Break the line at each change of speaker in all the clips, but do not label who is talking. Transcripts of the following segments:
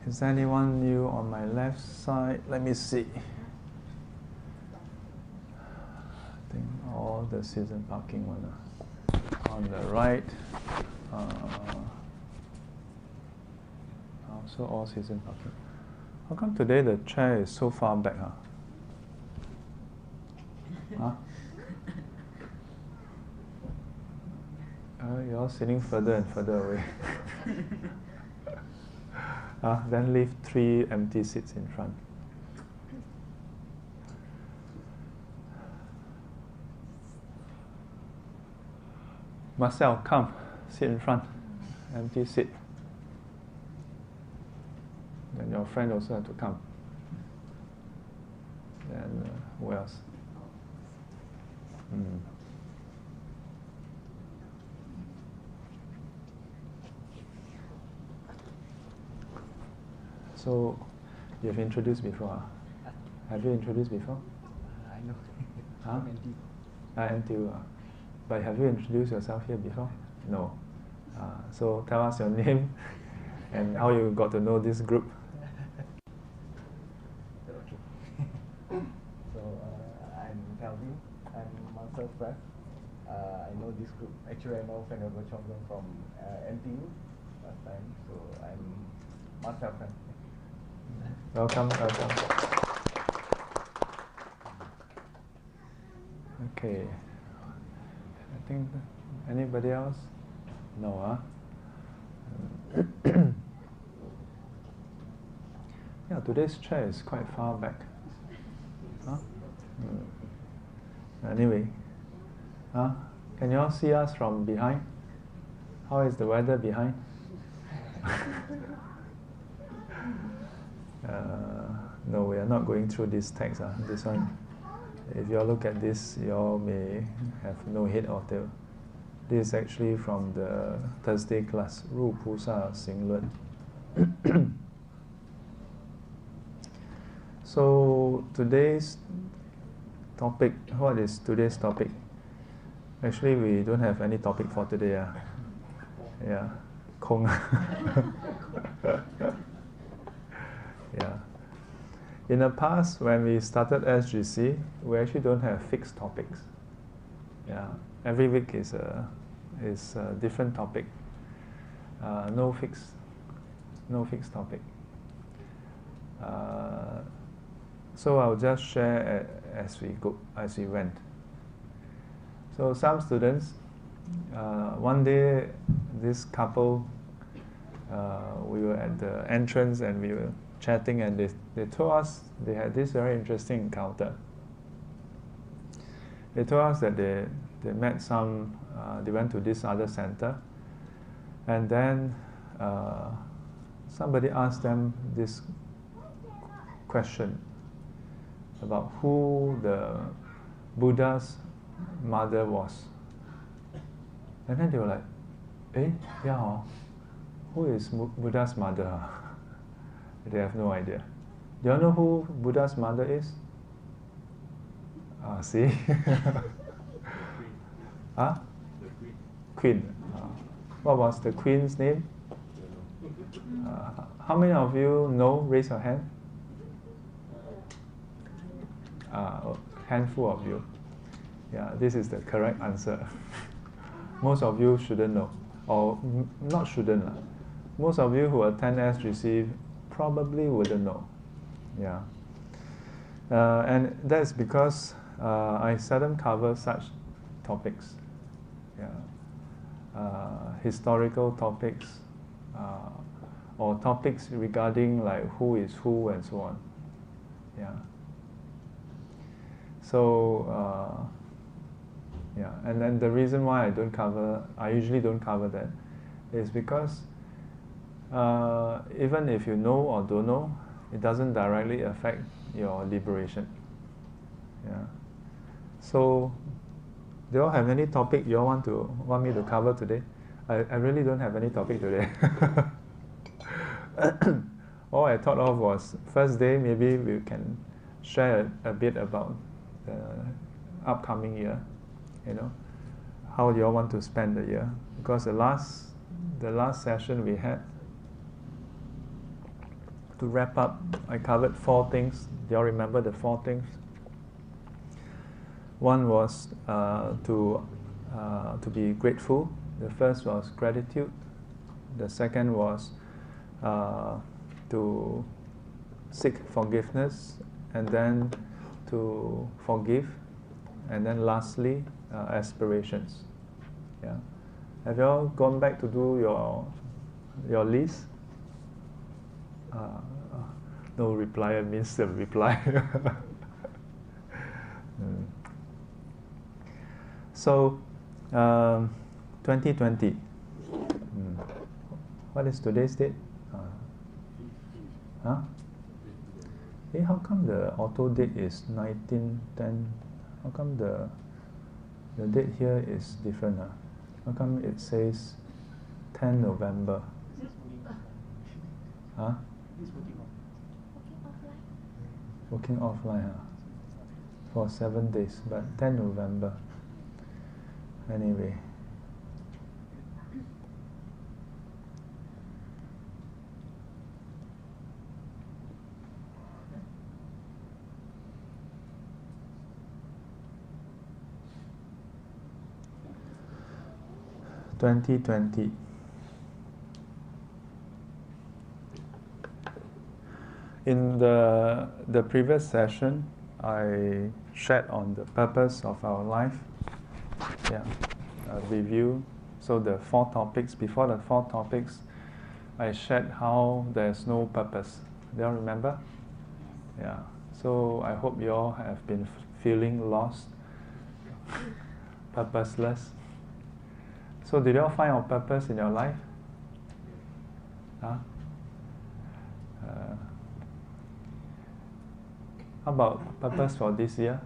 Is there anyone new on my left side? Let me see. I think all the season parking one. On the right, also all season parking. How come today the chair is so far back? Huh? You're sitting further and further away. Then leave 3 empty seats in front. Marcel, come, sit in front. Empty seat. Then your friend also have to come. Then who else? So, you've introduced before? Have you introduced before?
I know.
Huh? NTU. But have you introduced yourself here before? No. So tell us your name and how you got to know this group.
Okay. So I'm Calvin. I'm master friend. I know this group. Actually, I know Ven Chuan Guan from NTU last time. So I'm master friend.
Welcome, welcome. Okay. I think anybody else? No, Yeah, today's chair is quite far back. Anyway, can you all see us from behind? How is the weather behind? No, we are not going through this text. This one, if you all look at this, you all may have no head or tail. This is actually from the Thursday class, 入菩萨行论. So today's topic, what is today's topic? Actually, we don't have any topic for today. Yeah, 空. Yeah. In the past, when we started SGC, we actually don't have fixed topics. Yeah, every week is a different topic. No fixed topic. So I'll just share as we went. So some students, one day, this couple, we were at the entrance and we were chatting, and they told us they had this very interesting encounter. They told us that they met some, they went to this other center, and then somebody asked them this question about who the Buddha's mother was. And then they were like, yeah, who is Buddha's mother? They have no idea. Do you know who Buddha's mother is? See? Huh?
The
Queen. What was the queen's name? How many of you know? Raise your hand. Handful of you. Yeah, this is the correct answer. Most of you shouldn't know, or not shouldn't. Most of you who attend SGC probably wouldn't know. Yeah. And that's because I seldom cover such topics. Yeah. Historical topics, or topics regarding like who is who and so on. Yeah. So yeah, and then the reason why I usually don't cover that, is because even if you know or don't know, it doesn't directly affect your liberation. Yeah. So, do you all have any topic you all want me to cover today? I really don't have any topic today. All I thought of was, first day maybe we can share a bit about the upcoming year. You know, how you all want to spend the year, because the last session we had, to wrap up, I covered 4 things. Do you all remember the 4 things? One was to be grateful. The first was gratitude. The second was to seek forgiveness, and then to forgive, and then lastly, aspirations. Yeah. Have you all gone back to do your list? No reply means the reply. So, 2020. What is today's date? Huh? Hey, how come the auto date is 1910? How come the date here is different? How come it says 10 November? Huh? Working offline, for 7 days, but 10 November. Anyway. (2020) In the previous session, I shared on the purpose of our life. Yeah, a review. So the 4 topics. Before the 4 topics, I shared how there's no purpose. Do you all remember? Yeah. So I hope you all have been feeling lost, purposeless. So did you all find your purpose in your life? Huh? How about purpose for this year?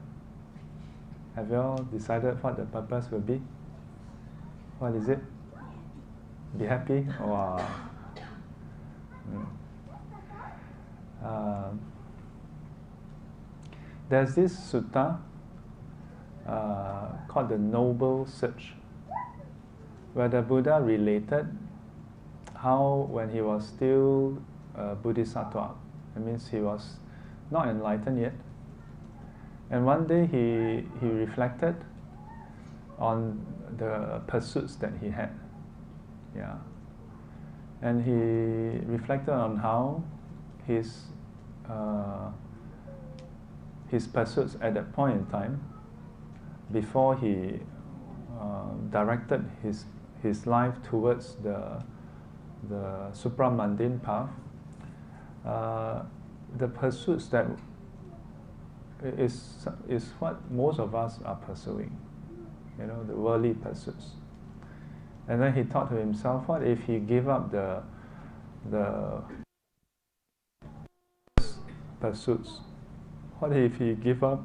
Have you all decided what the purpose will be? What is it? Be happy? Wow. There's this sutta called the Noble Search, where the Buddha related how when he was still Bodhisattva, that means he was not enlightened yet, and one day he reflected on the pursuits that he had. Yeah. And he reflected on how his pursuits at that point in time, before he directed his life towards the supramundane path, the pursuits that is what most of us are pursuing, the worldly pursuits. And then he thought to himself, what if he gave up the pursuits? What if he gave up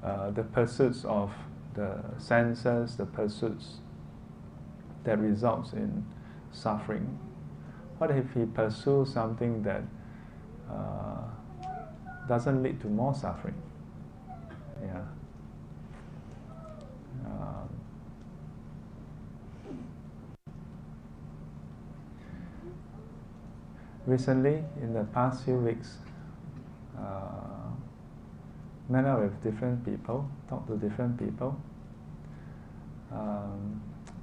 the pursuits of the senses, the pursuits that results in suffering? What if he pursues something that doesn't lead to more suffering? Yeah. Recently, in the past few weeks, met up with different people, talked to different people.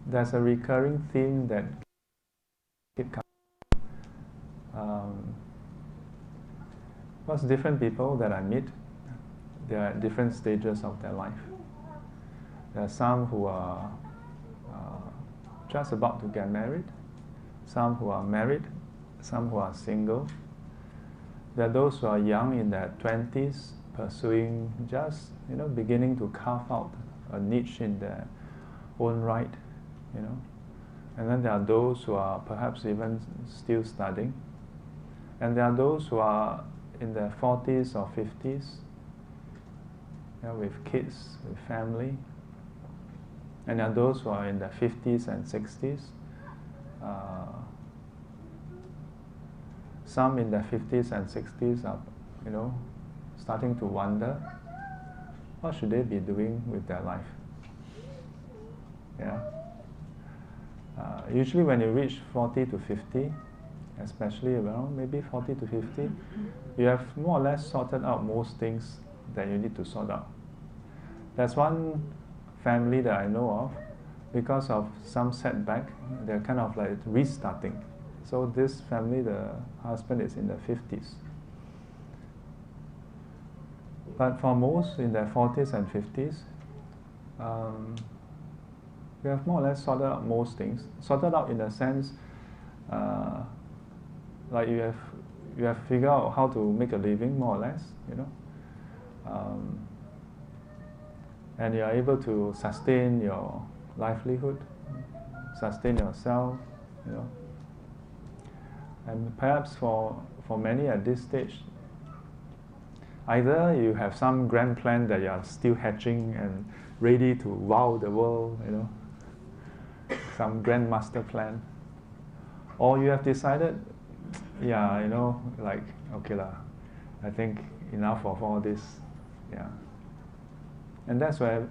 There's a recurring theme that keeps coming. Because different people that I meet, they are at different stages of their life. There are some who are just about to get married, some who are married, some who are single. There are those who are young in their 20s, pursuing just, beginning to carve out a niche in their own right, And then there are those who are perhaps even still studying. And there are those who are in their 40s or 50s, with kids, with family. And there are those who are in their 50s and 60s. Some in their 50s and 60s are, starting to wonder, what should they be doing with their life? Yeah. Usually when you reach 40 to 50, especially around maybe 40 to 50, you have more or less sorted out most things that you need to sort out. There's one family that I know of, because of some setback, they're kind of like restarting. So this family, the husband is in the 50s. But for most in their 40s and 50s, we have more or less sorted out most things. Sorted out in the sense, like you have figured out how to make a living, more or less, you know, and you are able to sustain your livelihood, sustain yourself, you know. And perhaps for many at this stage, either you have some grand plan that you are still hatching and ready to wow the world, you know, some grand master plan, or you have decided, yeah, you know, like, okay lah, I think enough of all this, yeah. And that's where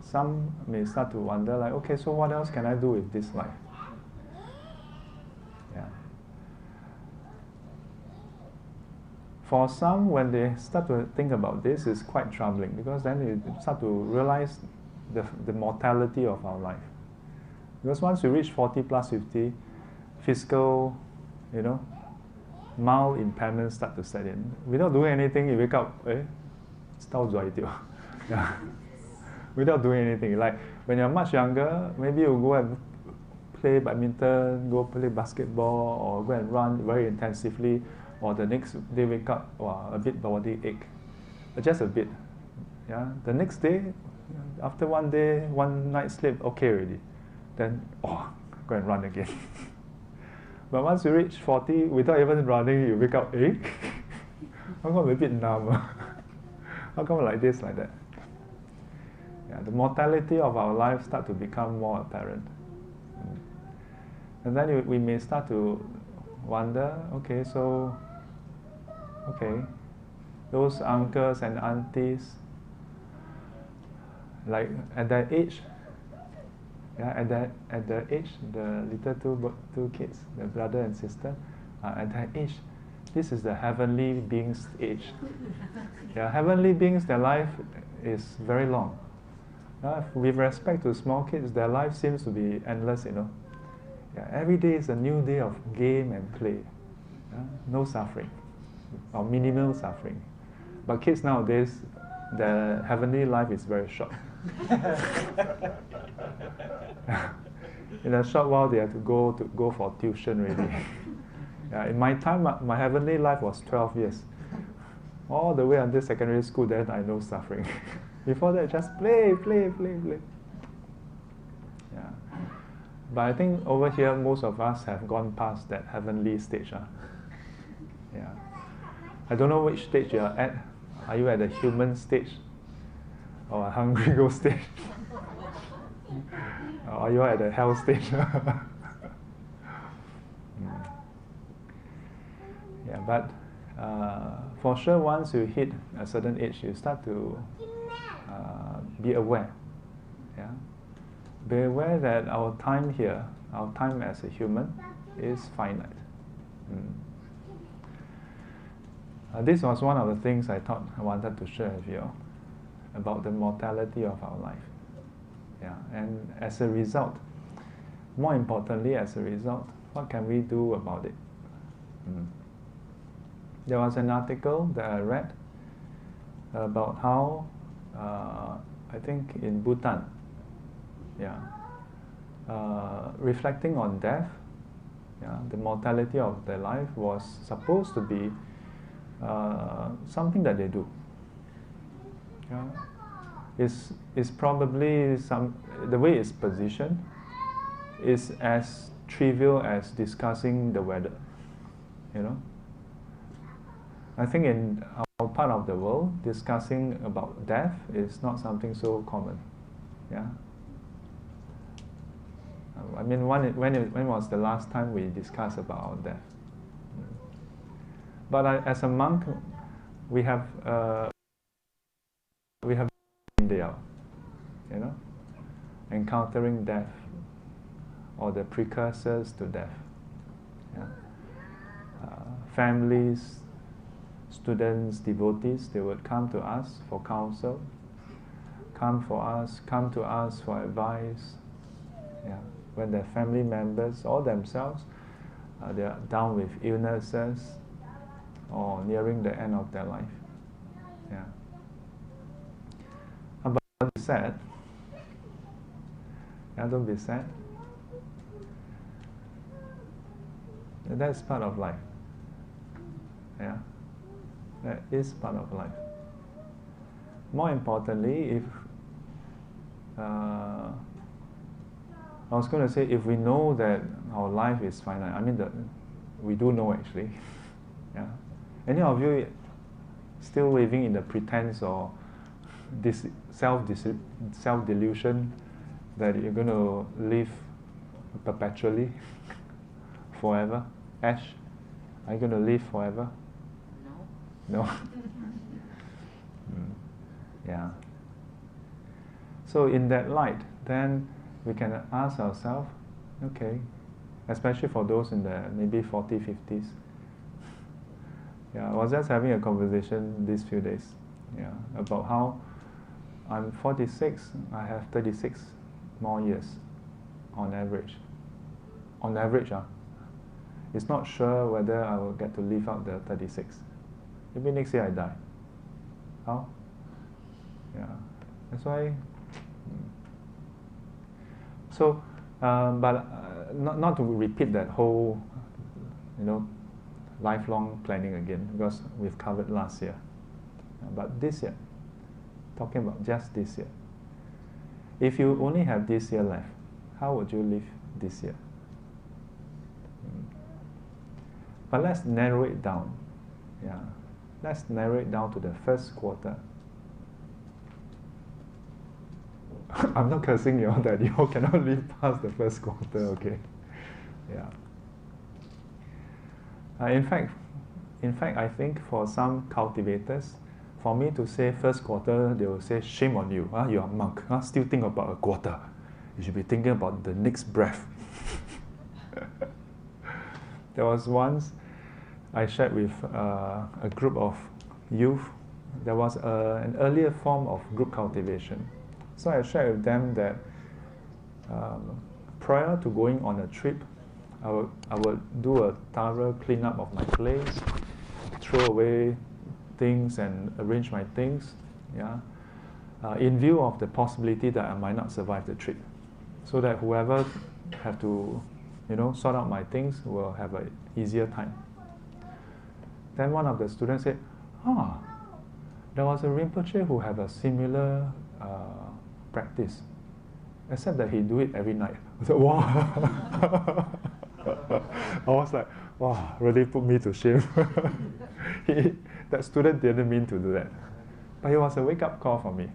some may start to wonder, like, okay, so what else can I do with this life? Yeah. For some, when they start to think about this, it's quite troubling, because then you start to realize the mortality of our life. Because once you reach 40 plus 50, fiscal, you know, mild impairments start to set in. Without doing anything, you wake up, yeah. Without doing anything. Like when you're much younger, maybe you go and play badminton, go play basketball, or go and run very intensively, or the next day wake up, wow, a bit body ache, just a bit. Yeah. The next day, after one day, one night sleep, okay already. Then, go and run again. But once you reach 40, without even running, you wake up, how come I'm a bit numb? How come like this, like that? Yeah, the mortality of our life start to become more apparent. And then we may start to wonder, okay, those uncles and aunties, like at that age, yeah, at the age, the little two kids, the brother and sister, at that age, this is the heavenly beings' age. Yeah, heavenly beings, their life is very long. With respect to small kids, their life seems to be endless, you know. Yeah, every day is a new day of game and play. No suffering, or minimal suffering. But kids nowadays, their heavenly life is very short. In a short while, they have to go for tuition already. Yeah, in my time, my heavenly life was 12 years. All the way until secondary school, then I know suffering. Before that, just play. Yeah. But I think over here, most of us have gone past that heavenly stage. Yeah. I don't know which stage you are at. Are you at the human stage? Or a hungry ghost stage? Or are you at the hell stage? Yeah, but for sure, once you hit a certain age, you start to be aware. Yeah? Be aware that our time here, our time as a human, is finite. This was one of the things I thought I wanted to share with you about the mortality of our life. Yeah, and as a result, more importantly, as a result, what can we do about it? There was an article that I read about how, I think in Bhutan, yeah, reflecting on death, yeah, the mortality of their life was supposed to be something that they do. Yeah. Is probably the way it's positioned is as trivial as discussing the weather. You know, I think in our part of the world, discussing about death is not something so common. Yeah. I mean, when was the last time we discussed about death? But as a monk, we have day out, you know, encountering death or the precursors to death. Yeah. families, students, devotees, they would come to us for counsel, come to us for advice. Yeah. When their family members or themselves, they are down with illnesses or nearing the end of their life. Yeah. But don't be sad. Yeah, don't be sad. That's part of life. Yeah. That is part of life. More importantly, if I was going to say, if we know that our life is finite, I mean, we do know actually. Yeah. Any of you still living in the pretense or this self-delusion that you're going to live perpetually, forever? Ash, are you going to live forever? No. No? Yeah. So in that light, then we can ask ourselves, okay, especially for those in the maybe 40s, 50s. Yeah, I was just having a conversation these few days, yeah, about how I'm 46, I have 36 more years on average. On average, it's not sure whether I will get to live out the 36. Maybe next year I die. How? Yeah, that's why. So, but not to repeat that whole, lifelong planning again, because we've covered last year. But this year, talking about just this year. If you only have this year left, how would you live this year? But let's narrow it down. Yeah, let's narrow it down to the first quarter. I'm not cursing you all that you all cannot live past the first quarter, okay? Yeah. In fact, I think for some cultivators, for me to say first quarter, they will say, shame on you, you are a monk, still think about a quarter. You should be thinking about the next breath. There was once I shared with a group of youth. There was an earlier form of group cultivation. So I shared with them that prior to going on a trip, I would do a thorough cleanup of my place, throw away things and arrange my things, yeah, in view of the possibility that I might not survive the trip, so that whoever have to, sort out my things will have an easier time. Then one of the students said, there was a Rinpoche who had a similar practice, except that he do it every night. I said, wow. I was like, wow, really put me to shame. That student didn't mean to do that. But it was a wake-up call for me.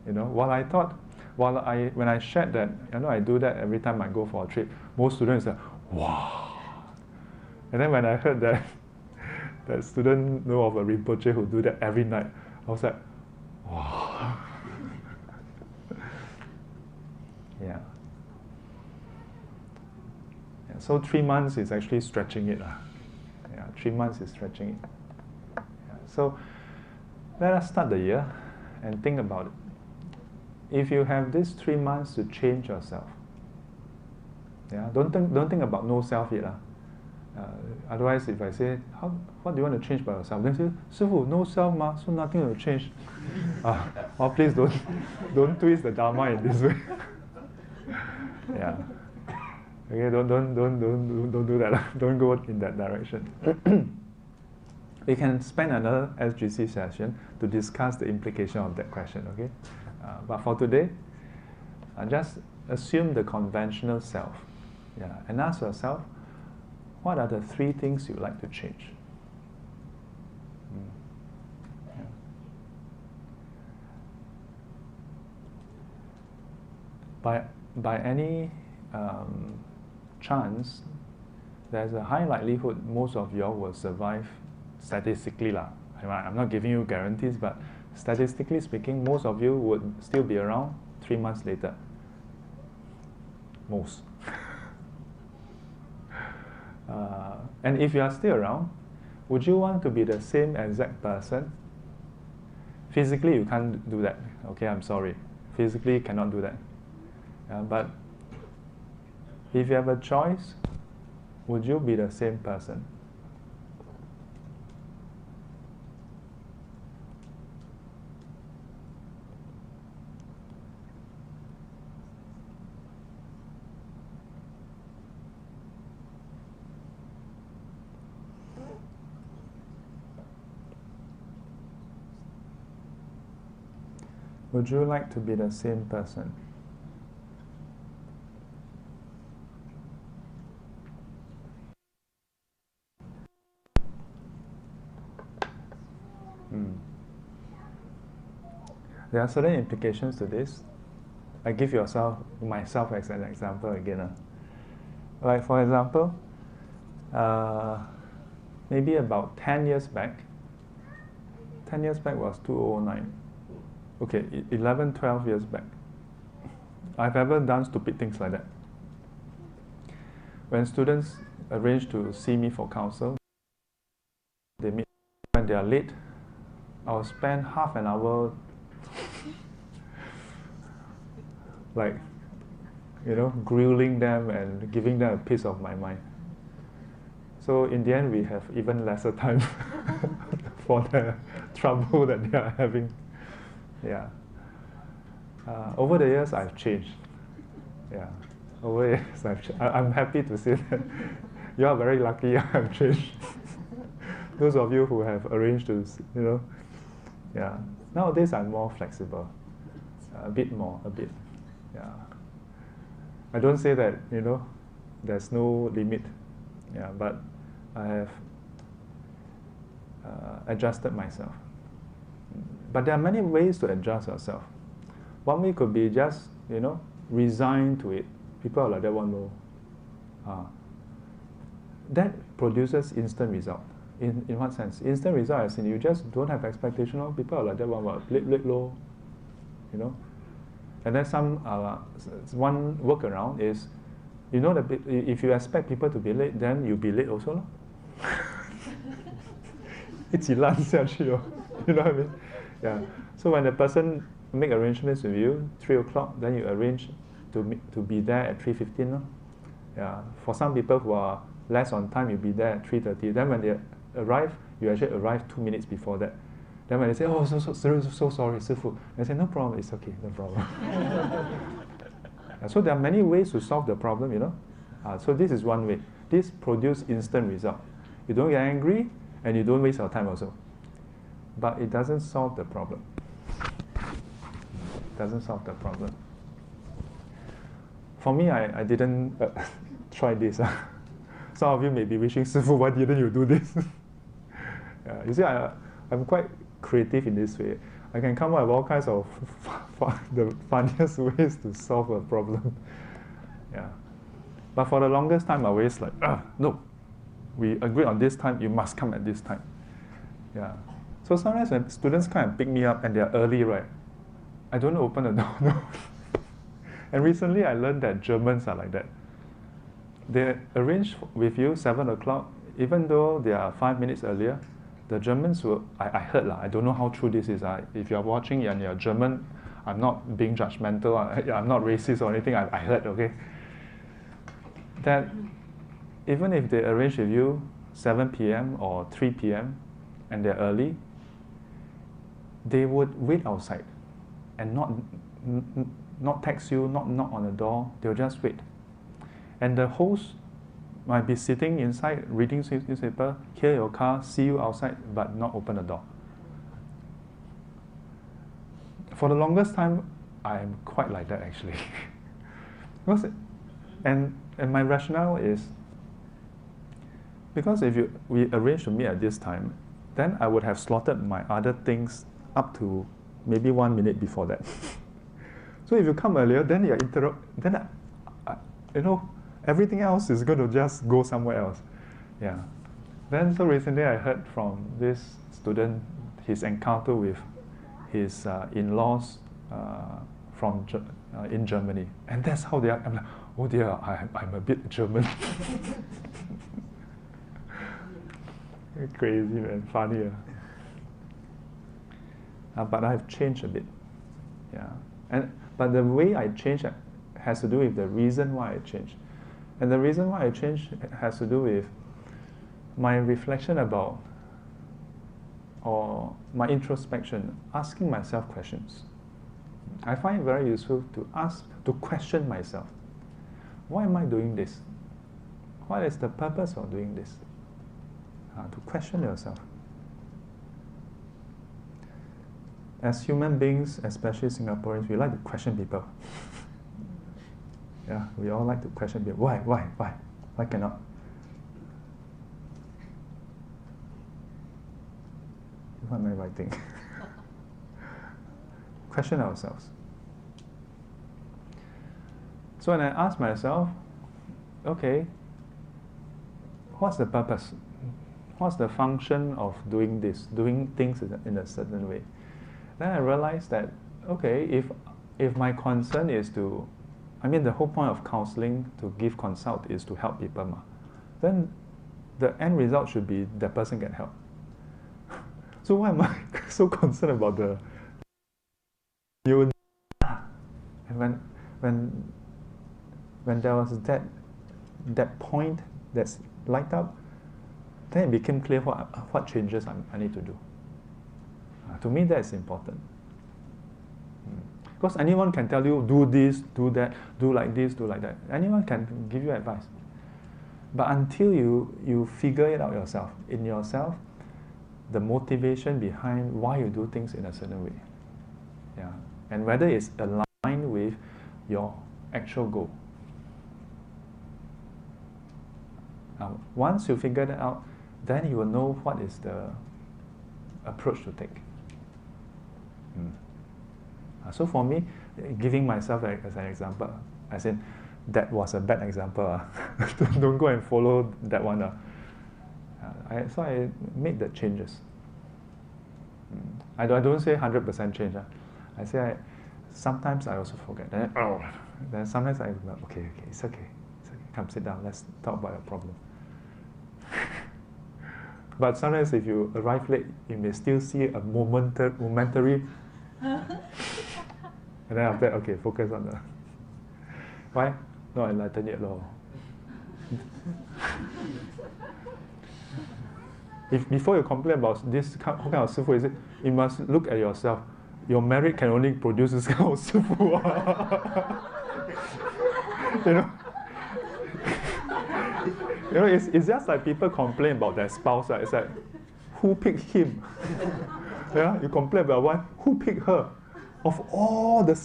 When I shared that, I do that every time I go for a trip, most students said, wow. And then when I heard that that student know of a Rinpoche who do that every night, I was like, wow. Yeah. So 3 months is actually stretching it. Yeah, 3 months is stretching it. Yeah. So let us start the year and think about it. If you have these 3 months to change yourself, yeah, don't think about no self yet. Otherwise, if I say, what do you want to change about yourself? Then say, Sifu, no self ma, so nothing will change. Please don't twist the Dharma in this way. Yeah. Okay, don't do that. Don't go in that direction. We can spend another SGC session to discuss the implication of that question. Okay, but for today, just assume the conventional self. Yeah, and ask yourself, what are the 3 things you'd like to change? Yeah. By any chance, there's a high likelihood most of you all will survive statistically. I'm not giving you guarantees, but statistically speaking, most of you would still be around 3 months later. Most. And if you are still around, would you want to be the same exact person? Physically, you can't do that. Okay, I'm sorry. Physically, you cannot do that. But if you have a choice, would you be the same person? Would you like to be the same person? There are certain implications to this. I give myself as an example again. Like for example, maybe about 10 years back, 10 years back was 2009. Okay, 11, 12 years back. I've ever done stupid things like that. When students arrange to see me for counsel, they meet. When they are late, I'll spend half an hour like, grilling them and giving them a piece of my mind. So in the end, we have even lesser time for the trouble that they are having. Yeah. Over the years, I've changed. Yeah. Over the years, I'm happy to say that you are very lucky I've changed. Those of you who have arranged to, yeah. Nowadays, I'm more flexible. A bit. Yeah. I don't say that, there's no limit. Yeah, but I have adjusted myself. But there are many ways to adjust yourself. One way could be just, resign to it. People are like that one low. That produces instant result. In what sense? Instant result as in you just don't have expectation of people are like that one low, And then one workaround is, that if you expect people to be late, then you'll be late also. 一起烂下去哦 You know what I mean? Yeah. So when the person make arrangements with you, 3 o'clock, then you arrange to be there at 3:15. Yeah. For some people who are less on time, you'll be there at 3:30. Then when they arrive, you actually arrive 2 minutes before that. Then when they say, oh, so sorry, Sifu, I say, no problem, it's okay, no problem. So there are many ways to solve the problem, So this is one way. This produces instant result. You don't get angry, and you don't waste your time also. But it doesn't solve the problem. It doesn't solve the problem. For me, I didn't try this. Some of you may be wishing, Sifu, why didn't you do this? You see, I'm quite creative in this way. I can come up with all kinds of the funniest ways to solve a problem. Yeah. But for the longest time, I always like, no, we agreed on this time, you must come at this time. Yeah. So sometimes when students come and pick me up and they're early, right, I don't open the door. No. And recently I learned that Germans are like that. They arrange with you 7 o'clock, even though they are 5 minutes earlier. The Germans will, I heard, I don't know how true this is. If you're watching and you're German, I'm not being judgmental, I'm not racist or anything, I heard, okay? That even if they arrange with you 7 p.m. or 3 p.m. and they're early, they would wait outside and not text you, not knock on the door, they'll just wait. And the host might be sitting inside reading newspaper, hear your car, see you outside, but not open the door. For the longest time, I'm quite like that actually. And my rationale is, because if we arrange to meet at this time, then I would have slotted my other things up to maybe 1 minute before that. So if you come earlier, then you're then everything else is going to just go somewhere else. Yeah. Then so recently I heard from this student his encounter with his in-laws in Germany, and that's how they are. I'm like, oh dear, I'm a bit German. Crazy man, funny. But I've changed a bit. Yeah, but the way I changed has to do with the reason why I changed, and the reason why I changed has to do with my reflection about, or my introspection, asking myself questions. I find it very useful to question myself. Why am I doing this? What is the purpose of doing this? To question yourself. As human beings, especially Singaporeans, we like to question people. Yeah, we all like to question people. Why cannot? What am I writing? Question ourselves. So when I ask myself, okay, what's the purpose? What's the function of doing this, doing things in a certain way? Then I realized that, okay, if my concern is to, the whole point of counseling, to give consult, is to help people, then the end result should be that person get help. So why am I so concerned about the you? And when there was that point that's light up, then it became clear what changes I need to do. To me, that's important. Because anyone can tell you, do this, do that, do like this, do like that. Anyone can give you advice. But until you figure it out yourself, in yourself, the motivation behind why you do things in a certain way. Yeah. And whether it's aligned with your actual goal. Once you figure that out, then you will know what is the approach to take. So for me, giving myself as an example, I said that was a bad example. Don't go and follow that one. So I made the changes. I don't say 100% change. I say sometimes I also forget. Then sometimes I remember, okay, it's okay. Come sit down, let's talk about your problem. But sometimes if you arrive late, you may still see a momentary and then after that, okay, focus on the why? Not enlightened yet, lor. If before you complain about this kind of sifu, is it? You must look at yourself. Your merit can only produce this kind of sifu. It's just like people complain about their spouse. It's like, who picked him? Yeah, you complain about one. Who picked her? Of all the,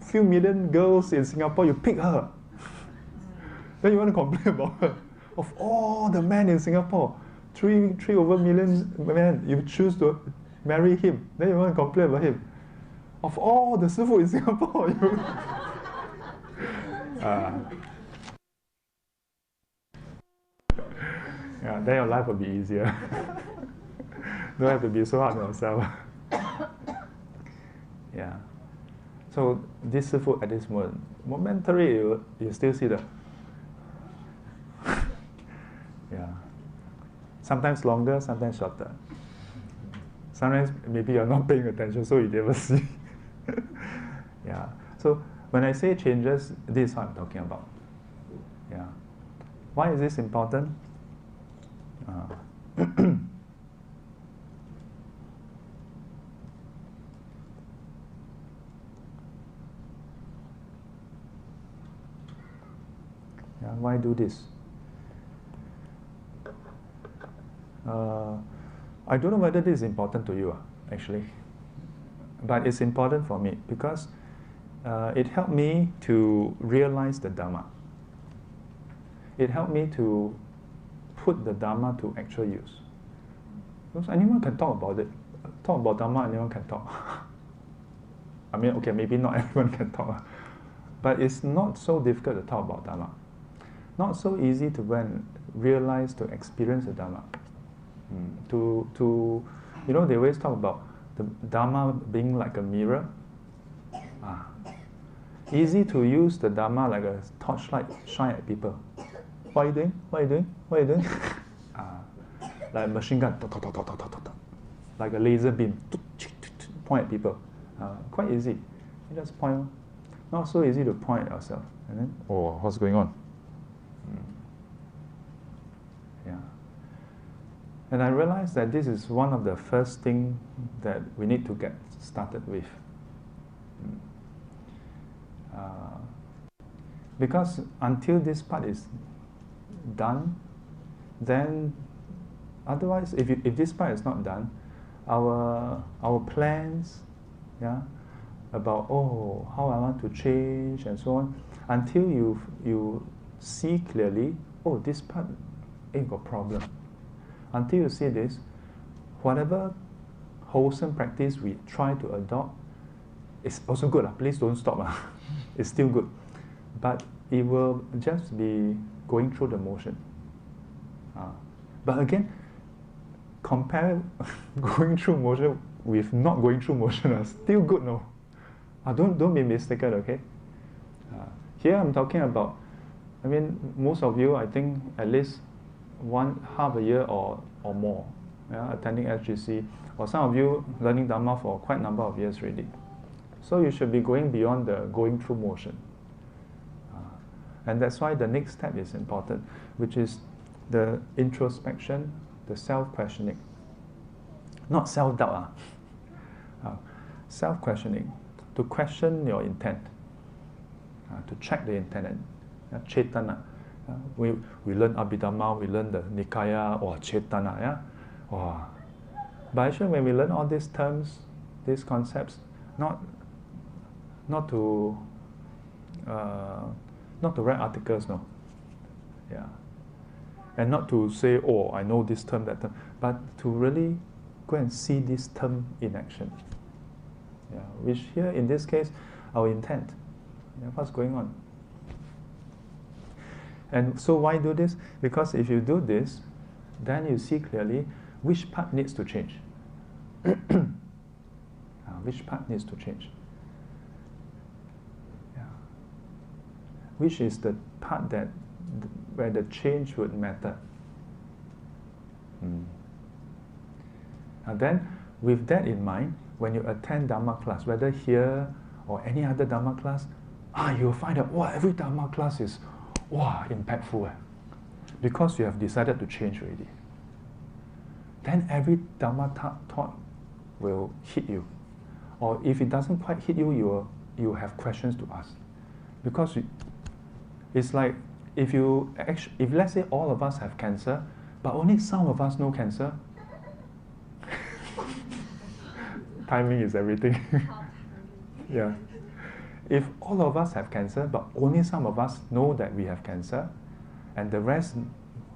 few million girls in Singapore, you pick her. Then you want to complain about her. Of all the men in Singapore, 3 over million men, you choose to marry him. Then you want to complain about him. Of all the sifu in Singapore, yeah, then your life will be easier. Don't have to be so hard on yourself. Yeah. So this sifu at this moment, momentary, you still see the yeah. Sometimes longer, sometimes shorter. Sometimes maybe you're not paying attention, so you never see. Yeah. So when I say changes, this is what I'm talking about. Yeah. Why is this important? Why do this? I don't know whether this is important to you, actually. But it's important for me because it helped me to realize the Dharma. It helped me to put the Dharma to actual use. Because anyone can talk about it. Talk about Dharma, anyone can talk. Okay, maybe not everyone can talk. But it's not so difficult to talk about Dharma. Not so easy to go and realize, to experience the Dharma. They always talk about the Dharma being like a mirror. Easy to use the Dharma like a torchlight, shine at people. What are you doing? What are you doing? What are you doing? like a machine gun, like a laser beam, point at people. Quite easy. You just point. Not so easy to point at yourself. And then, oh, what's going on? Yeah. And I realized that this is one of the first things that we need to get started with. Because until this part is done, then otherwise, if this part is not done, our plans, yeah, about how I want to change and so on, until you see clearly, this part ain't got problem. Until you see this, whatever wholesome practice we try to adopt is also good. Please don't stop. It's still good. But it will just be going through the motion. But again, compare going through motion with not going through motion. Still good, no? Don't be mistaken, okay? Here I'm talking about, most of you, I think, at least half a year or more, attending SGC, or some of you learning Dhamma for quite a number of years already. So you should be going beyond the going through motion. And that's why the next step is important, which is the introspection, the self-questioning. Not self-doubt, self-questioning. To question your intent, to check the intent, Chetana. We learn Abhidhamma, we learn the Nikaya, or Chetana, yeah? But actually when we learn all these terms, these concepts, not to write articles, no. Yeah. And not to say, I know this term, that term, but to really go and see this term in action. Yeah. Which here, in this case, our intent. Yeah, what's going on? And so why do this? Because if you do this, then you see clearly which part needs to change. Which part needs to change? Yeah. Which is the part where the change would matter. And then, with that in mind, when you attend Dhamma class, whether here or any other Dhamma class, you'll find that every Dhamma class is impactful. Because you have decided to change already. Then every Dhamma taught will hit you. Or if it doesn't quite hit you, you have questions to ask. Because it's like, if let's say all of us have cancer, but only some of us know cancer, timing is everything. Yeah. If all of us have cancer, but only some of us know that we have cancer, and the rest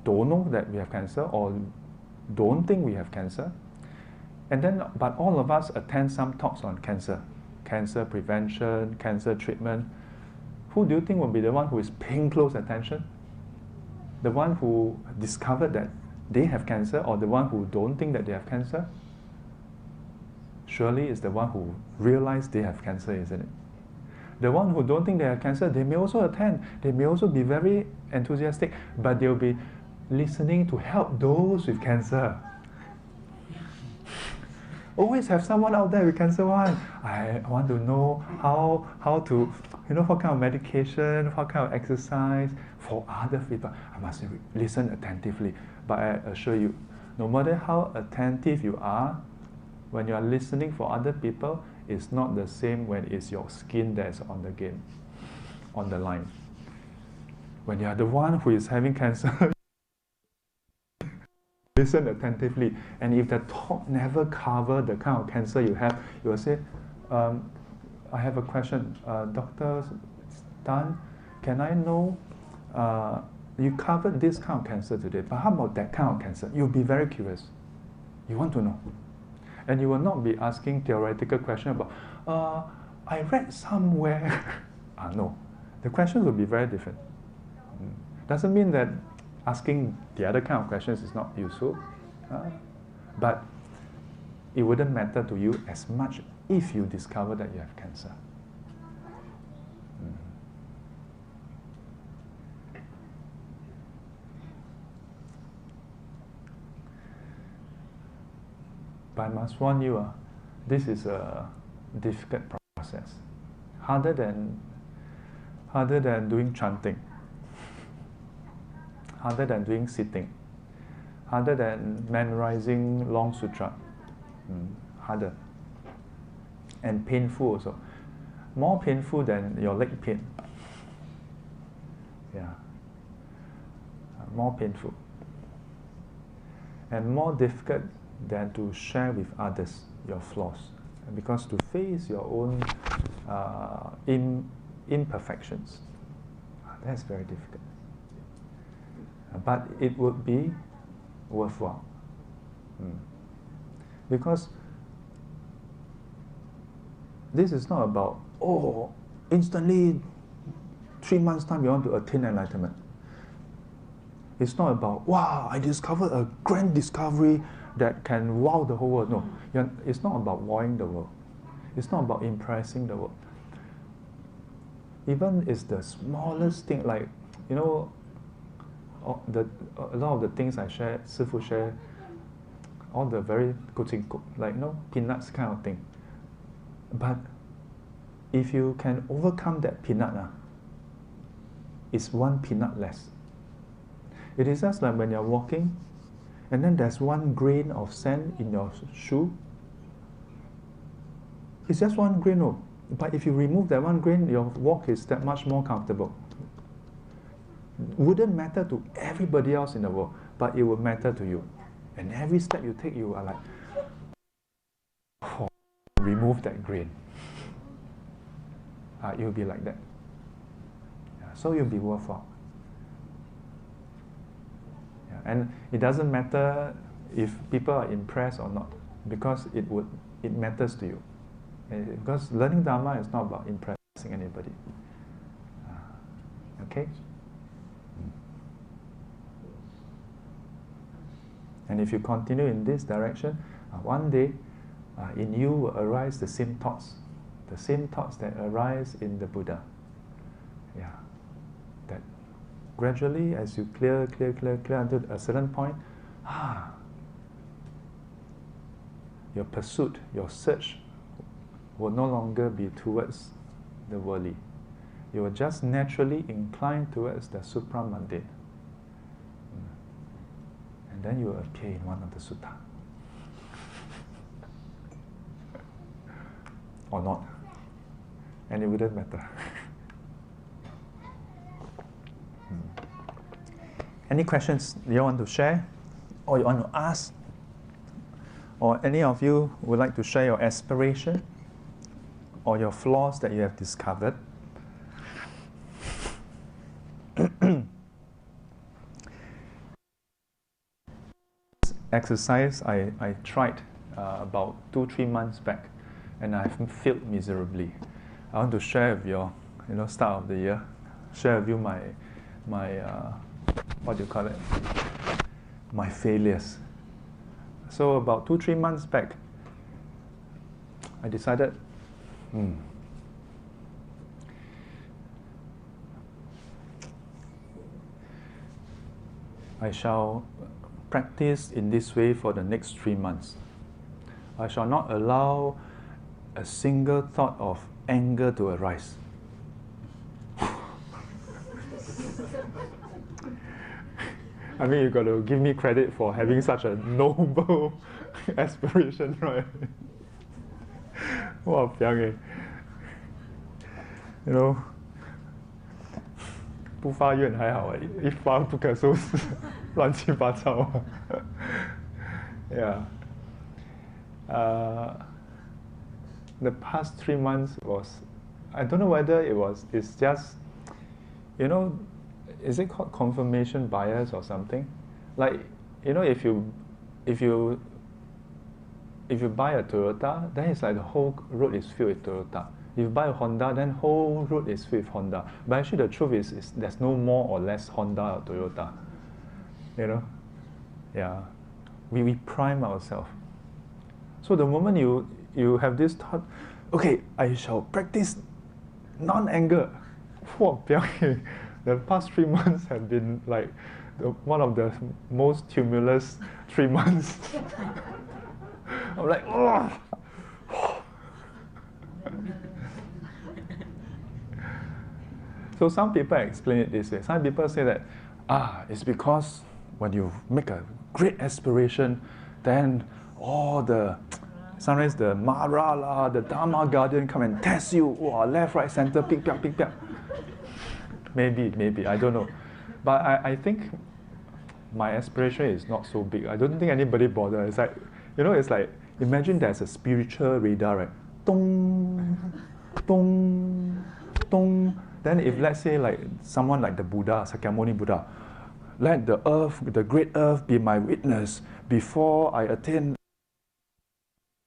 don't know that we have cancer or don't think we have cancer, and then but all of us attend some talks on cancer prevention, cancer treatment, who do you think will be the one who is paying close attention? The one who discovered that they have cancer, or the one who don't think that they have cancer? Surely it's the one who realized they have cancer, isn't it? The one who don't think they have cancer, they may also attend, they may also be very enthusiastic, but they'll be listening to help those with cancer. Always have someone out there with cancer. I want to know how to, what kind of medication, what kind of exercise for other people. I must listen attentively. But I assure you, no matter how attentive you are, when you are listening for other people, it's not the same when it's your skin that's on the game, on the line. When you are the one who is having cancer, listen attentively. And if the talk never cover the kind of cancer you have, you will say, I have a question. Dr. Tan, can I know, you covered this kind of cancer today, but how about that kind of cancer? You'll be very curious. You want to know. And you will not be asking theoretical questions about, I read somewhere. No. The questions will be very different. Doesn't mean that asking the other kind of questions is not useful, but it wouldn't matter to you as much if you discover that you have cancer. But I must warn you, this is a difficult process. Harder than doing chanting, harder than doing sitting, harder than memorizing long sutra, harder. And painful also. More painful than your leg pain. Yeah. More painful. And more difficult than to share with others your flaws. Because to face your own imperfections, that's very difficult. But it would be worthwhile. Because this is not about, instantly 3 months' time you want to attain enlightenment. It's not about, wow, I discovered a grand discovery that can wow the whole world. No, it's not about wowing the world. It's not about impressing the world. Even it's the smallest thing, like, a lot of the things I share, Sifu share, all the very kucing, like, peanuts kind of thing. But if you can overcome that peanut, it's one peanut less. It is just like when you're walking, and then there's one grain of sand in your shoe. It's just one grain, but if you remove that one grain, your walk is that much more comfortable. Wouldn't matter to everybody else in the world, but it will matter to you. And every step you take, you are like, remove that grain. You'll be like that. So you'll be worthwhile. And it doesn't matter if people are impressed or not, because it matters to you. Because learning Dharma is not about impressing anybody. Okay? And if you continue in this direction, one day in you will arise the same thoughts that arise in the Buddha. Yeah. That gradually, as you clear until a certain point, your pursuit, your search will no longer be towards the worldly. You will just naturally incline towards the supramundane. And then you will appear in one of the sutta. Or not. And it wouldn't matter. Any questions you want to share? Or you want to ask? Or any of you would like to share your aspiration? Or your flaws that you have discovered? Exercise I tried about 2-3 months back, and I've failed miserably. I want to share with you, start of the year, share with you my what do you call it? My failures. So about 2-3 months back, I decided, I shall practice in this way for the next 3 months. I shall not allow a single thought of anger to arise. I mean, you got to give me credit for having such a noble aspiration, right? Wow, 不发愿还好，一发不可收拾，乱七八糟。Yeah. The past 3 months was, I don't know whether it's just, is it called confirmation bias or something? Like, if you buy a Toyota, then it's like the whole road is filled with Toyota. If you buy a Honda, then whole road is filled with Honda. But actually the truth is there's no more or less Honda or Toyota. Yeah. We prime ourselves. So the moment you have this thought, okay, I shall practice non-anger. The past 3 months have been like one of the most tumultuous 3 months I'm like, oh. So some people explain it this way. Some people say that, it's because when you make a great aspiration, then all the, sometimes the Mara la, the Dharma guardian come and test you, left, right, center, pick, pick, pick, pick. Maybe, I don't know. But I think my aspiration is not so big. I don't think anybody bothers. It's like, it's like, imagine there's a spiritual radar, right? Dong, dong, dong. Then if let's say like someone like the Buddha, Sakyamuni Buddha, let the earth, the great earth be my witness. Before I attain,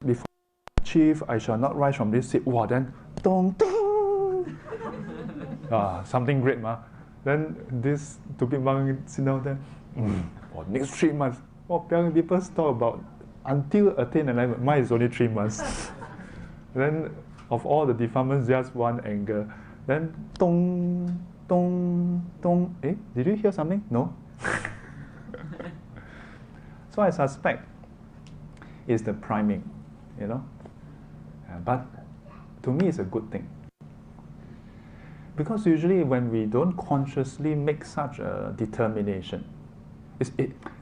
before I achieve, I shall not rise from this seat. Wow, then, dong, dong. Something great, ma. Then this stupid monk sit down there. For next 3 months, people talk about until attain enlightenment. Mine is only 3 months. Then of all the defilements, just one anger. Then dong, dong, dong. Did you hear something? No. So I suspect it's the priming, But to me, it's a good thing. Because usually when we don't consciously make such a determination,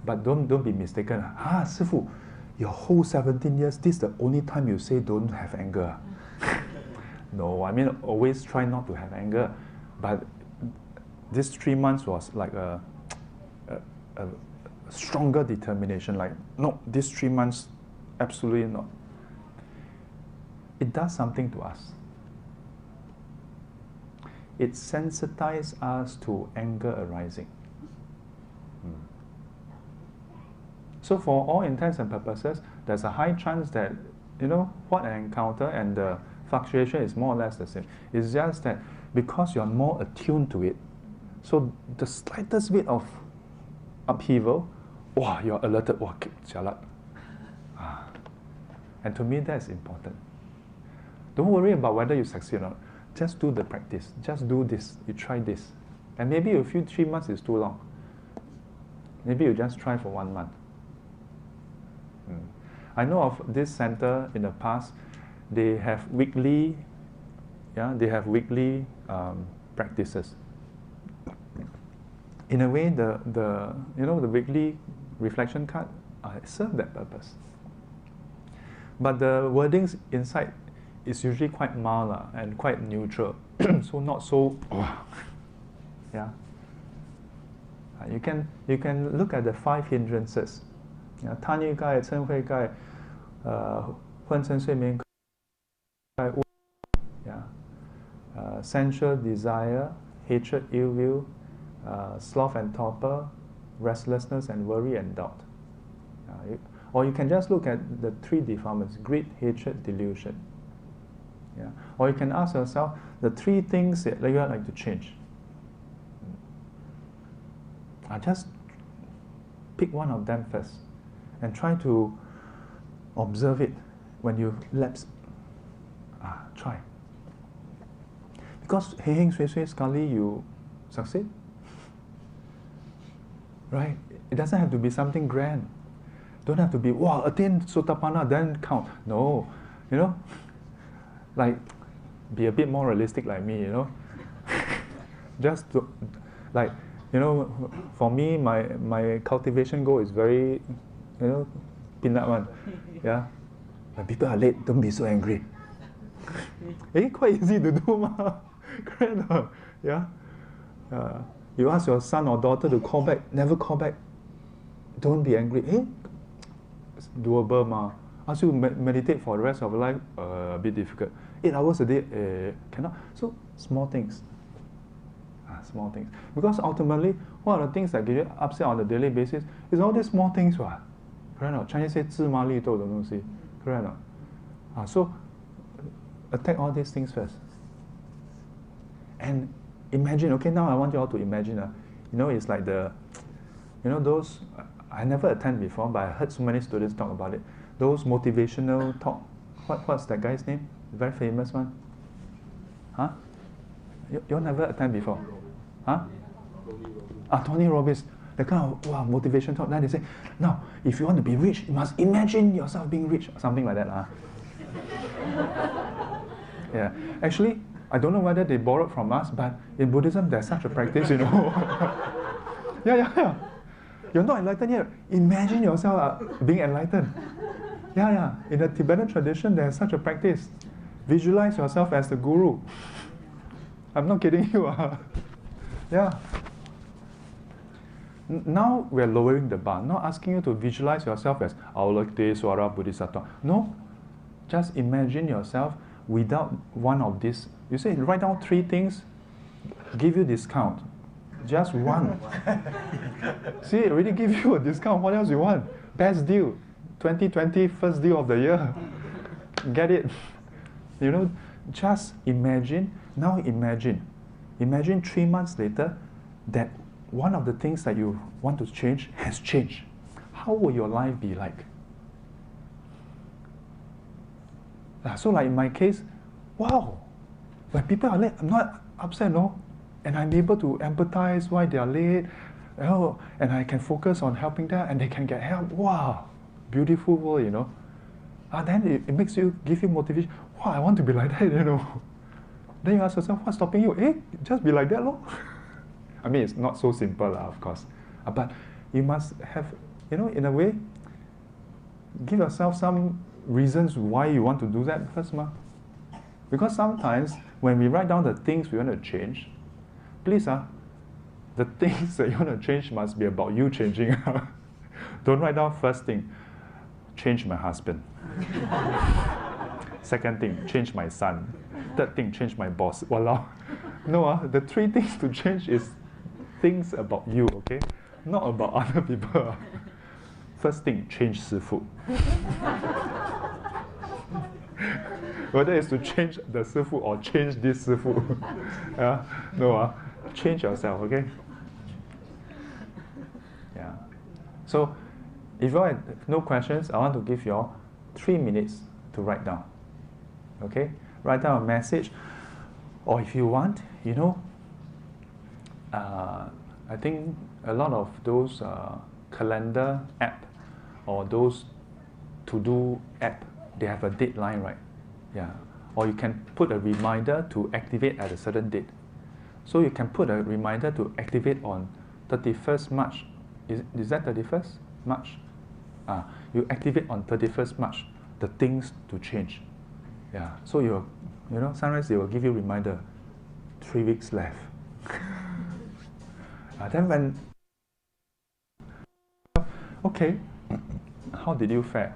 but don't be mistaken. Sifu, your whole 17 years, this is the only time you say don't have anger. No, I mean always try not to have anger. But this 3 months was like a stronger determination. Like, no, these 3 months, absolutely not. It does something to us. It sensitizes us to anger arising. So for all intents and purposes, there's a high chance that, what I encounter and the fluctuation is more or less the same. It's just that because you're more attuned to it, so the slightest bit of upheaval, you're alerted, jialat. And to me, that's important. Don't worry about whether you succeed or not. Just do the practice. Just do this. You try this. And maybe you feel 3 months is too long. Maybe you just try for 1 month. I know of this center in the past. They have weekly, practices. In a way, the weekly reflection card serve that purpose. But the wordings inside is usually quite mild and quite neutral, so not so. You can look at the 5 hindrances. 贪欲盖、嗔恚盖、昏沉睡眠盖、sensual desire, hatred, ill will, sloth and torpor, restlessness and worry and doubt. Or you can just look at the 3 defilements: greed, hatred, delusion. Or you can ask yourself the 3 things that you would like to change. Just pick one of them first and try to observe it when you lapse. Try. Because heng sui sui sekali you succeed. Right? It doesn't have to be something grand. Don't have to be, attain Sotapanna, then count. No. Like, be a bit more realistic like me, Just to, like, for me, my cultivation goal is very, peanut one. When people are late, don't be so angry. Quite easy to do, ma. Correct, you ask your son or daughter to call back, never call back. Don't be angry. It's doable, ma. Ask you to meditate for the rest of your life, a bit difficult. 8 hours a day, cannot. So, small things. Small things. Because ultimately, what are the things that get you upset on a daily basis? It's all these small things, Correct or not? Chinese say 芝麻绿豆的东西. Correct or not? So, attack all these things first. And imagine, okay, now I want you all to imagine, it's like those, I never attend before, but I heard so many students talk about it. Those motivational talk. What's that guy's name? The very famous one. You never attend before? Tony Robbins. the kind of wow, motivation talk. Then they say, now, if you want to be rich, you must imagine yourself being rich, something like that. Yeah, actually, I don't know whether they borrowed from us, but in Buddhism, there's such a practice, you know. Yeah. You're not enlightened yet. Imagine yourself being enlightened. Yeah. In the Tibetan tradition, there's such a practice. Visualize yourself as the guru. I'm not kidding you. Yeah. Now we're lowering the bar, not asking you to visualize yourself as Aulakte Swara Bodhisattva. No, just imagine yourself without one of these. You say, write down 3 things, give you discount. Just one. See, it already give you a discount. What else you want? Best deal. 2020, first deal of the year. Get it? You know, just imagine. Now imagine. Imagine 3 months later that one of the things that you want to change has changed. How will your life be like? So like in my case, wow. When people are late, I'm not upset, no? And I'm able to empathize why they are late. Oh, and I can focus on helping them and they can get help. Wow. Beautiful world, you know. Then it makes you, give you motivation. Wow, I want to be like that, you know. Then you ask yourself, what's stopping you? Just be like that, lor. I mean, it's not so simple, of course. But you must have, you know, in a way, give yourself some reasons why you want to do that first, ma. Because sometimes when we write down the things we want to change, please, the things that you want to change must be about you changing. Don't write down first thing, change my husband. Second thing, change my son. Third thing, change my boss. Walao. No, the 3 things to change is things about you, okay? Not about other people. First thing, change Sifu. Whether it's to change the Sifu or change this Sifu. No, change yourself, okay? Yeah. So, if you have no questions, I want to give you all 3 minutes to write down. Okay? Write down a message. Or if you want, you know, I think a lot of those calendar app or those to-do app, they have a deadline, right? Yeah. Or you can put a reminder to activate at a certain date. So you can put a reminder to activate on 31st March. Is that 31st March? You activate on 31st March the things to change. Yeah. So you know, sometimes they will give you a reminder, 3 weeks left. Then when, okay, how did you fare?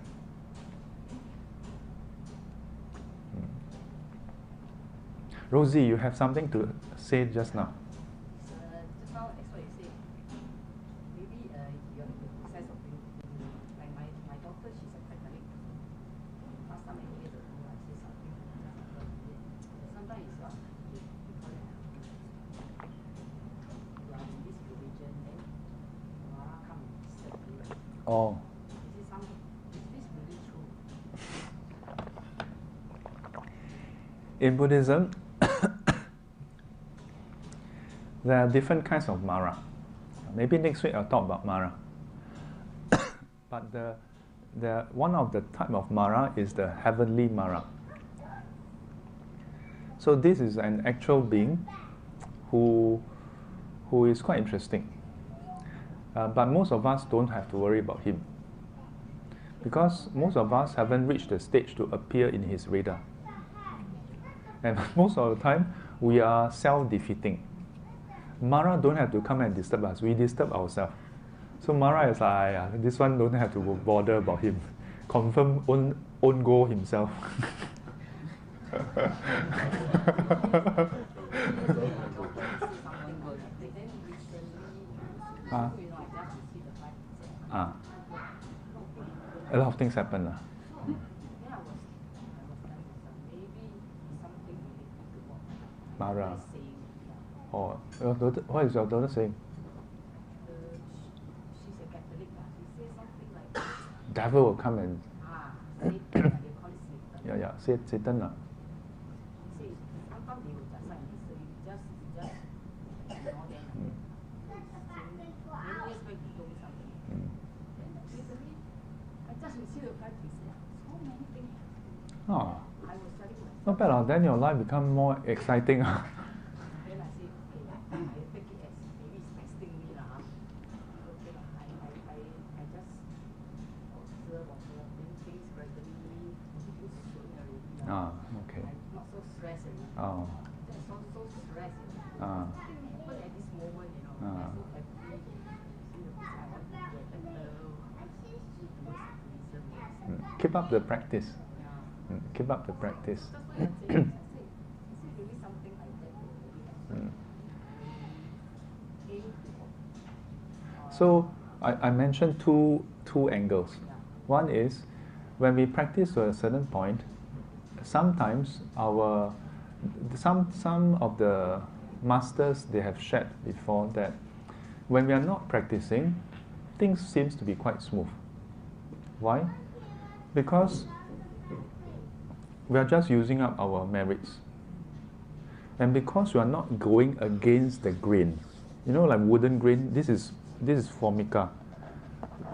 Rosie, you have something to say just now.
Just now, as what you said, maybe your process of thinking, like my daughter, she's a Catholic. Last time, many years ago, I said something, sometimes it's not, you call it, you are in this religion, then Mara come and disturb you.
Oh.
Is this really true?
In Buddhism, there are different kinds of Mara. Maybe next week I'll talk about Mara. But one of the type of Mara is the heavenly Mara. So this is an actual being who is quite interesting. But most of us don't have to worry about him. Because most of us haven't reached the stage to appear in his radar. And most of the time, we are self-defeating. Mara don't have to come and disturb us. We disturb ourselves. So Mara is like, this one don't have to bother about him. Confirm own goal himself. A lot of things happen. Mara. Oh, what is your daughter saying?
She's a Catholic. She says something like,
Devil will come and...
Satan, they call it Satan.
Yeah, Satan.
She says, sometimes they will just like, so you just ignore them. Many years back,
Oh, not bad. Then your life become more exciting.
Then I say, okay, I take it as maybe it's testing me lah. Okay lah, I just observe, then things gradually slowing already lah.
Okay.
I'm not so stressed already.
Oh.
That's so stressed. Something happened at this moment, I'm so happy. See the things I want to do better towards tourism.
Keep up the practice. Keep up the practice. So I mentioned two angles. One is when we practice to a certain point, sometimes some of the masters, they have shared before that when we are not practicing, things seems to be quite smooth. Why? Because we are just using up our merits. And because we are not going against the grain, like wooden grain, this is formica.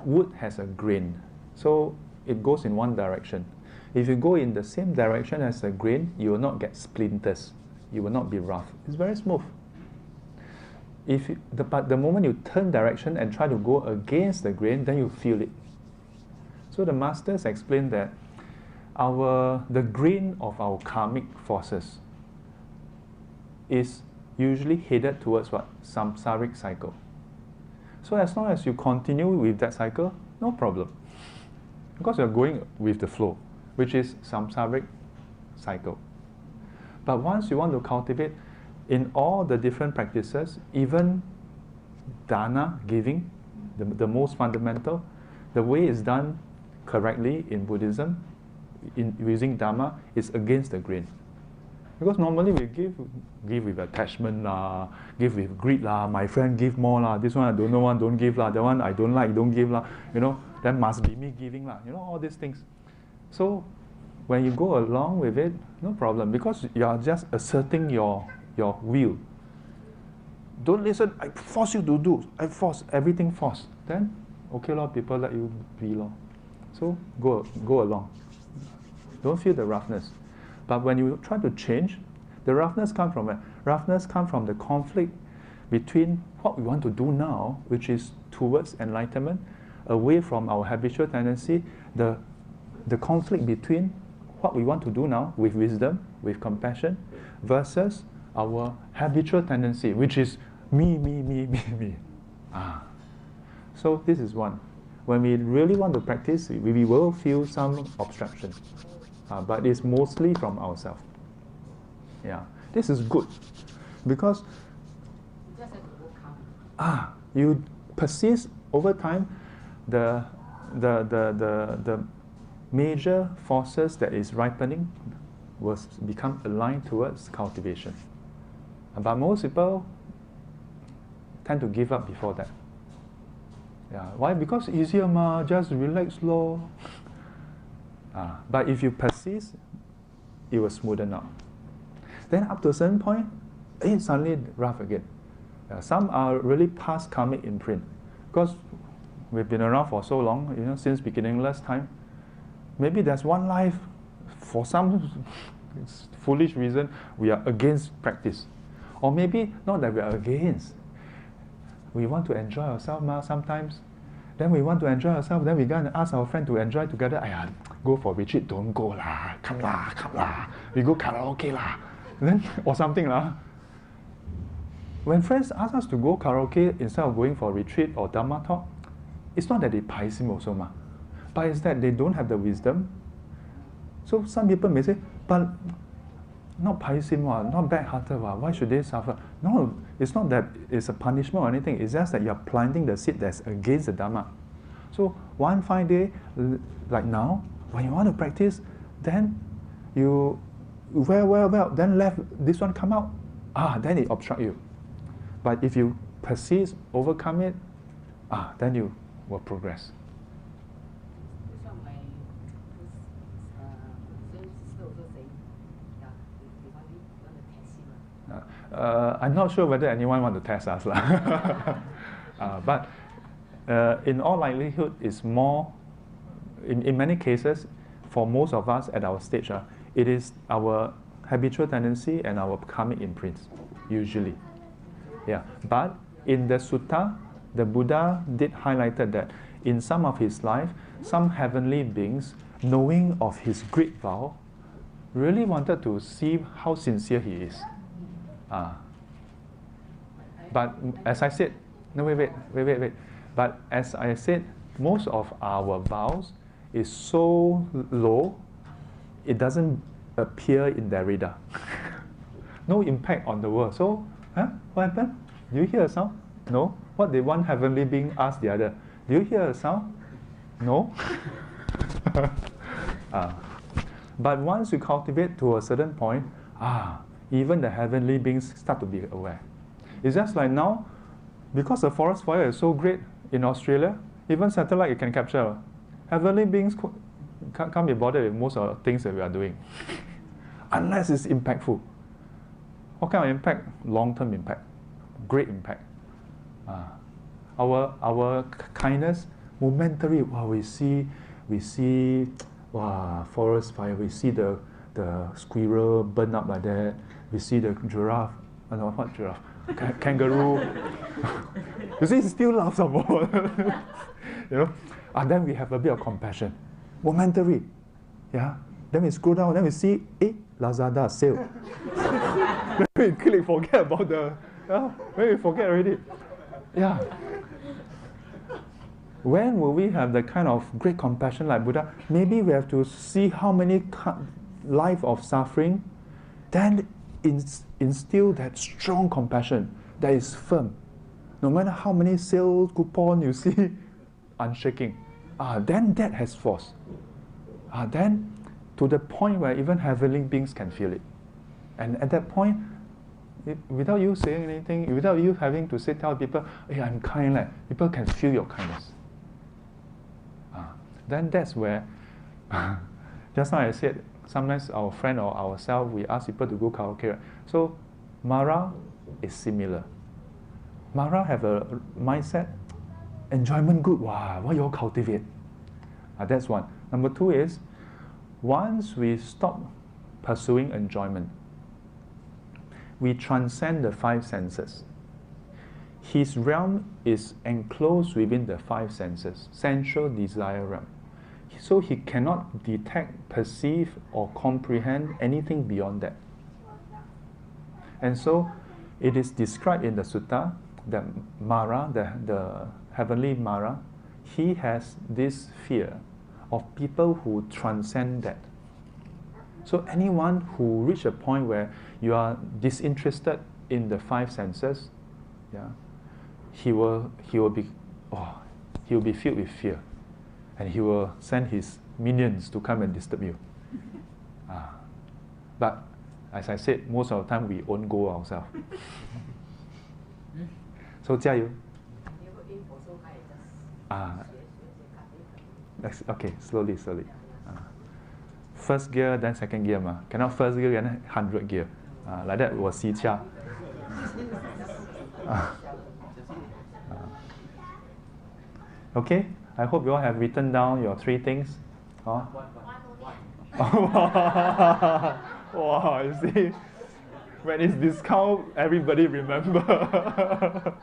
Wood has a grain, so it goes in one direction. If you go in the same direction as the grain, you will not get splinters. You will not be rough. It's very smooth. But the moment you turn direction and try to go against the grain, then you feel it. So the masters explain that the grain of our karmic forces is usually headed towards what? Samsaric cycle. So as long as you continue with that cycle, no problem. Because you're going with the flow, which is samsaric cycle. But once you want to cultivate in all the different practices, even dana, giving, the most fundamental, the way it's done correctly in Buddhism, using Dharma, is against the grain. Because normally we give with attachment lah, give with greed lah, my friend give more lah, this one I don't know one, don't give lah, that one I don't like, don't give lah, then must be me giving lah, all these things. So when you go along with it, no problem, because you are just asserting your will. Don't listen, I force you to do, I force, everything force. Then, okay lor, people let you be lor. So go along. Don't feel the roughness. But when you try to change, the roughness comes from where? Roughness comes from the conflict between what we want to do now, which is towards enlightenment, away from our habitual tendency, the conflict between what we want to do now with wisdom, with compassion, versus our habitual tendency, which is me. So this is one. When we really want to practice, we will feel some obstruction. But it's mostly from ourselves. Yeah, this is good because you persist over time. The major forces that is ripening will become aligned towards cultivation. But most people tend to give up before that. Yeah, why? Because easier ma, just relax lor. But if you persist, it will smoothen out. Then up to a certain point, it's suddenly rough again. Some are really past karmic imprint. Because we've been around for so long, since beginningless time. Maybe there's one life, for some foolish reason, we are against practice. Or maybe not that we are against. We want to enjoy ourselves sometimes. Then we want to enjoy ourselves, then we go and ask our friend to enjoy together. Go for retreat, don't go lah, come lah. We go karaoke lah. Then, or something lah. When friends ask us to go karaoke instead of going for retreat or Dhamma talk, it's not that they pies him also ma, but it's that they don't have the wisdom. So some people may say, but not pies him, not bad-hearted, why should they suffer? No, it's not that it's a punishment or anything. It's just that you're planting the seed that's against the Dhamma. So one fine day, like now, when you want to practice, then you, well, then let this one come out. Then it obstructs you. But if you persist, overcome it, then you will progress.
This one, my sister also saying, they want to test him.
I'm not sure whether anyone want to test us. But in all likelihood, it's more in many cases, for most of us at our stage, it is our habitual tendency and our karmic imprints, usually. Yeah. But in the sutta, the Buddha did highlighted that in some of his life, some heavenly beings, knowing of his great vow, really wanted to see how sincere he is. But as I said, no, wait. But as I said, most of our vows is so low, it doesn't appear in their radar. No impact on the world. So, what happened? Do you hear a sound? No. What did one heavenly being ask the other? Do you hear a sound? No. But once you cultivate to a certain point, even the heavenly beings start to be aware. It's just like now, because the forest fire is so great in Australia, even satellite you can capture. Heavenly beings can't be bothered with most of the things that we are doing. Unless it's impactful. What kind of impact? Long-term impact. Great impact. Our kindness, momentary. Wow, we see forest fire. We see the squirrel burn up like that. We see the giraffe. No, what giraffe? Kangaroo. You see, it still laughs some more. You know. Then we have a bit of compassion. Momentary. Yeah. Then we scroll down. Then we see, Lazada sale. Then we click, forget about the. Then we forget already. Yeah. When will we have the kind of great compassion like Buddha? Maybe we have to see how many life of suffering, then instill that strong compassion that is firm. No matter how many sales coupon you see, unshaking. Then that has force. Then to the point where even heavenly beings can feel it. And at that point, without you saying anything, without you having to tell people, hey, I'm kind, people can feel your kindness. Then that's where, just now I said, sometimes our friend or ourselves, we ask people to go karaoke. Right? So Mara is similar. Mara have a mindset, enjoyment good, what you all cultivate. That's one. Number two is, once we stop pursuing enjoyment, we transcend the five senses. His realm is enclosed within the five senses, sensual desire realm. So he cannot detect, perceive, or comprehend anything beyond that. And so it is described in the sutta that Mara, the heavenly Mara, he has this fear of people who transcend that. So anyone who reach a point where you are disinterested in the five senses, he will be filled with fear, and he will send his minions to come and disturb you. But as I said, most of the time we won't go ourselves. So 加油. Okay, slowly. First gear, then second gear. Cannot first gear, then 100 gear. Like that was Xia. Okay, I hope you all have written down your three things. Wow, you see, when it's discount, everybody remember.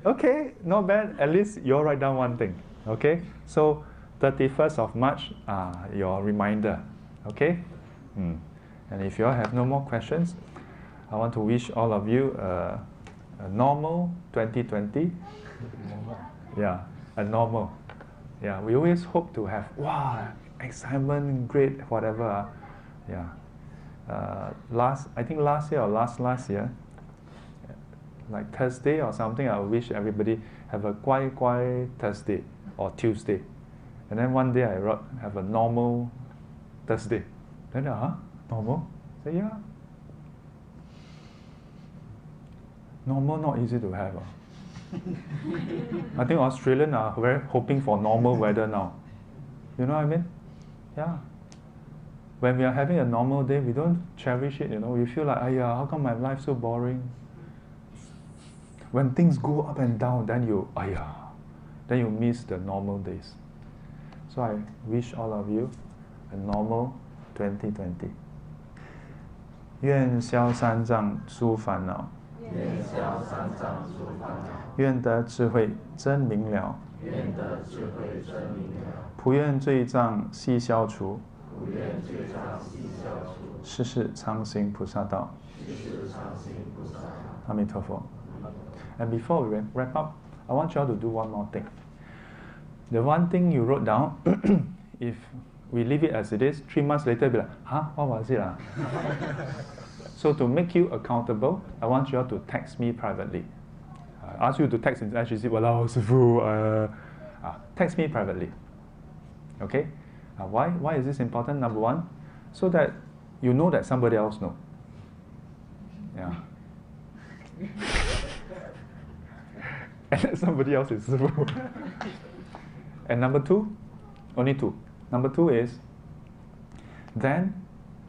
Okay, not bad. At least you all write down one thing. Okay, so 31st of March, your reminder. Okay, and if you all have no more questions, I want to wish all of you a normal 2020. Yeah, a normal. Yeah, we always hope to have excitement, great, whatever. I think last year or last year, like Thursday or something, I wish everybody have a Guai Thursday or Tuesday. And then one day I wrote, have a normal Thursday. Then, normal? I say, yeah. Normal not easy to have. I think Australians are very hoping for normal weather now. You know what I mean? Yeah. When we are having a normal day, we don't cherish it, We feel like, how come my life so boring? When things go up and down, then you miss the normal days. So I wish all of you a normal 2020. 愿消三障诸烦恼，
愿消三障诸烦恼，
愿得智慧真明了，
愿得智慧真明了，
普愿罪障悉消除，
普愿罪障悉消除，
世世常行菩萨道。
世世常行菩萨道。
阿弥陀佛。And before we wrap up, I want you all to do one more thing. The one thing you wrote down, if we leave it as it is, 3 months later, be like, huh, what was it? So to make you accountable, I want you all to text me privately. I ask you to text in SGC, walao, sifu, text me privately. Okay? Why is this important? Number one, so that you know that somebody else knows. Yeah. And that somebody else is sifu. And number two, only two. Number two is, then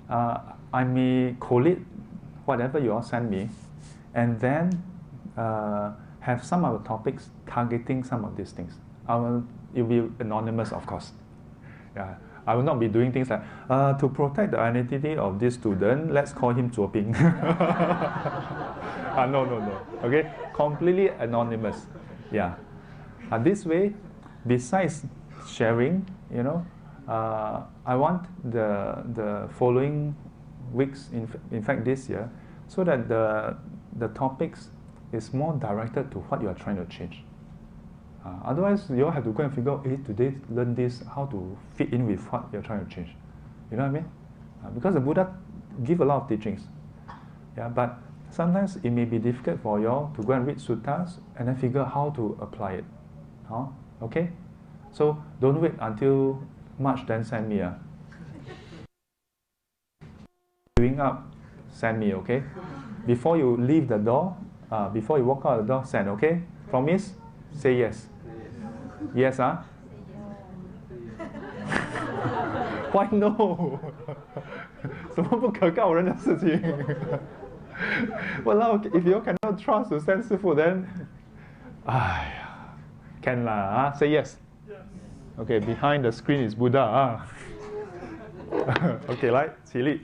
I may collate whatever you all send me, and then have some of the topics targeting some of these things. It will be anonymous, of course. Yeah, I will not be doing things like, to protect the identity of this student, let's call him Zuo Ping. No. Okay, completely anonymous. Yeah. This way, besides sharing, you know, I want the following weeks, in fact this year, so that the topics is more directed to what you are trying to change. Otherwise, you all have to go and figure out, today learn this, how to fit in with what you're trying to change. You know what I mean? Because the Buddha give a lot of teachings. Yeah, but sometimes it may be difficult for you all to go and read suttas and then figure out how to apply it. Okay? So don't wait until March, then send me. Queuing up, send me, okay? Before you leave the door, before you walk out the door, send, okay? Promise? Say yes. Yes, huh? Why no? 什么不可告人的事情？Well, if you cannot trust to send 师父, then, can lah, say yes. Okay, behind the screen is Buddha. Okay, 来，起立。